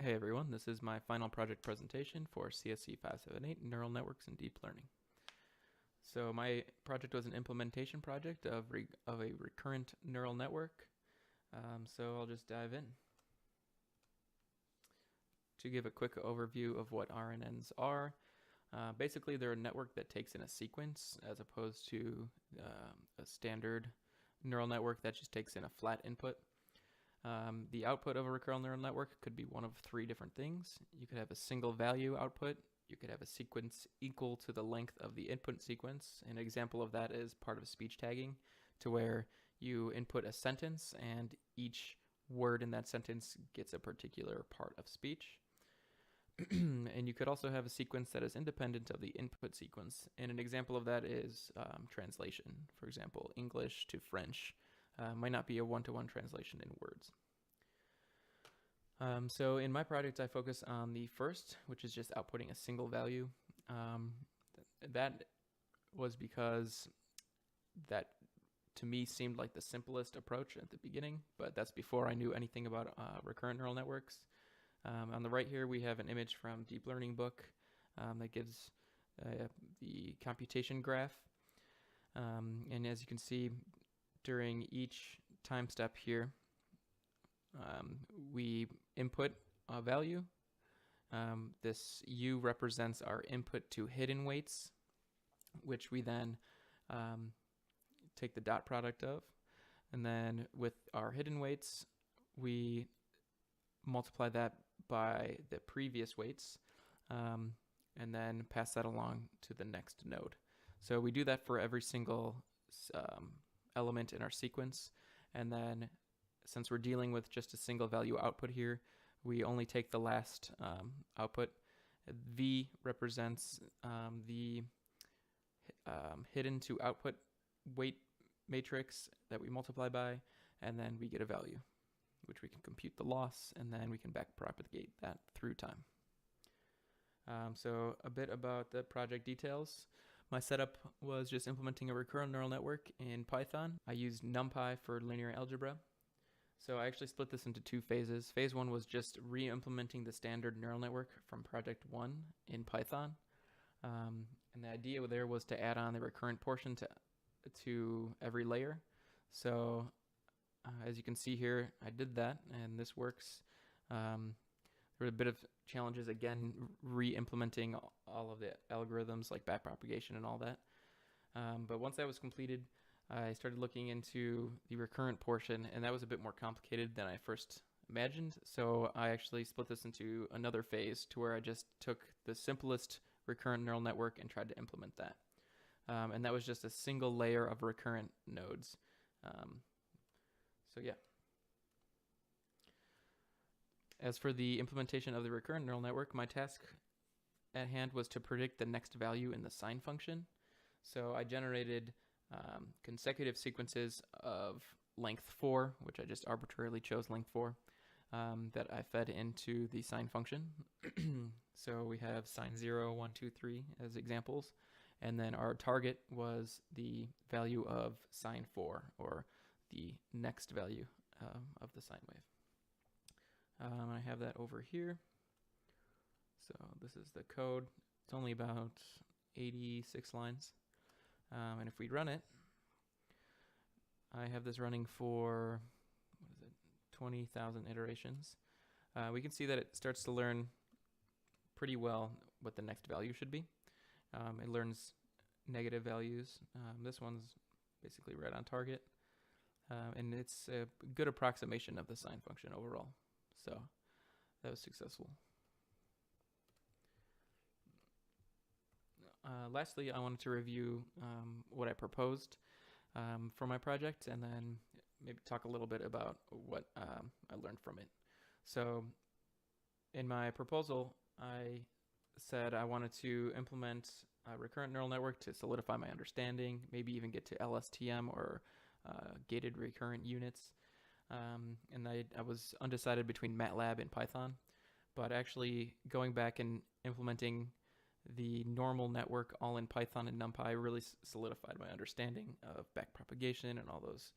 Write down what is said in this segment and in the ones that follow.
Hey everyone, this is my final project presentation for CSC 578, Neural Networks and Deep Learning. So my project was an implementation project of a recurrent neural network. So I'll just dive in. To give a quick overview of what RNNs are, basically they're a network that takes in a sequence as opposed to a standard neural network that just takes in a flat input. The output of a recurrent neural network could be one of three different things. You could have a single value output. You could have a sequence equal to the length of the input sequence. An example of that is part of speech tagging, to where you input a sentence and each word in that sentence gets a particular part of speech. And you could also have a sequence that is independent of the input sequence. And an example of that is translation. For example, English to French might not be a one-to-one translation in words. So in my project, I focus on the first, which is just outputting a single value. That was because that, to me, seemed like the simplest approach at the beginning, but that's before I knew anything about recurrent neural networks. On the right here, we have an image from Deep Learning book that gives the computation graph. And as you can see, during each time step here, we input a value. This U represents our input to hidden weights, which we then take the dot product of. And then with our hidden weights, we multiply that by the previous weights, and then pass that along to the next node. So we do that for every single element in our sequence. And then since we're dealing with just a single value output here, we only take the last output. V represents the hidden to output weight matrix that we multiply by, and then we get a value, which we can compute the loss, and then we can backpropagate that through time. So a bit about the project details. My setup was just implementing a recurrent neural network in Python. I used NumPy for linear algebra. So I actually split this into two phases. Phase one was just re-implementing the standard neural network from project one in Python. And the idea there was to add on the recurrent portion to every layer. So as you can see here, I did that, and this works. There were a bit of challenges, again, re-implementing all of the algorithms like backpropagation and all that. But once that was completed, I started looking into the recurrent portion, and that was a bit more complicated than I first imagined. So I actually split this into another phase to where I just took the simplest recurrent neural network and tried to implement that. And that was just a single layer of recurrent nodes. So yeah. As for the implementation of the recurrent neural network, my task at hand was to predict the next value in the sign function. So I generated consecutive sequences of length 4, which I just arbitrarily chose length 4, that I fed into the sign function. So we have sign 0, 1, 2, 3 as examples. And then our target was the value of sign 4, or the next value of the sine wave. I have that over here. So this is the code. It's only about 86 lines. And if we run it, I have this running for, 20,000 iterations. We can see that it starts to learn pretty well what the next value should be. It learns negative values. This one's basically right on target. And it's a good approximation of the sign function overall. So that was successful. Lastly, I wanted to review what I proposed for my project, and then maybe talk a little bit about what I learned from it. So in my proposal, I said I wanted to implement a recurrent neural network to solidify my understanding, maybe even get to LSTM or gated recurrent units. And I was undecided between MATLAB and Python, but actually going back and implementing the normal network all in Python and NumPy really solidified my understanding of backpropagation and all those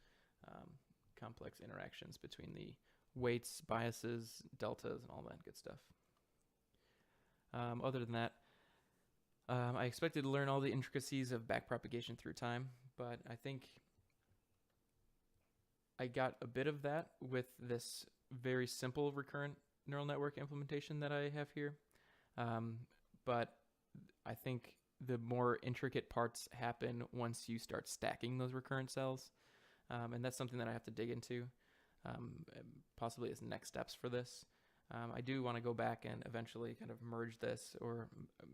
complex interactions between the weights, biases, deltas, and all that good stuff. Other than that, I expected to learn all the intricacies of backpropagation through time, but I think I got a bit of that with this very simple recurrent neural network implementation that I have here. But I think the more intricate parts happen once you start stacking those recurrent cells. And that's something that I have to dig into, possibly as next steps for this. I do want to go back and eventually kind of merge this or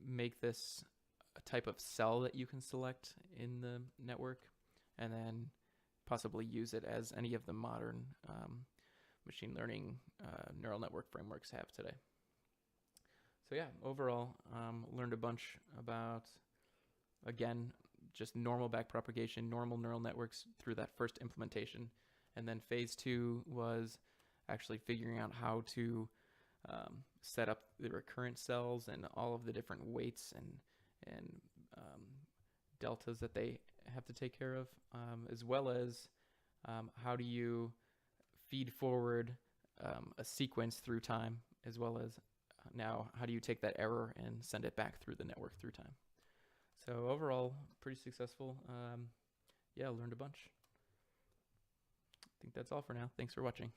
make this a type of cell that you can select in the network, and then possibly use it as any of the modern machine learning neural network frameworks have today. So yeah, overall, learned a bunch about, again, just normal backpropagation, normal neural networks through that first implementation. And then phase 2 was actually figuring out how to set up the recurrent cells and all of the different weights and deltas that they have to take care of, as well as how do you feed forward a sequence through time, as well as now how do you take that error and send it back through the network through time. So overall, pretty successful. Yeah, learned a bunch. I think that's all for now. Thanks for watching.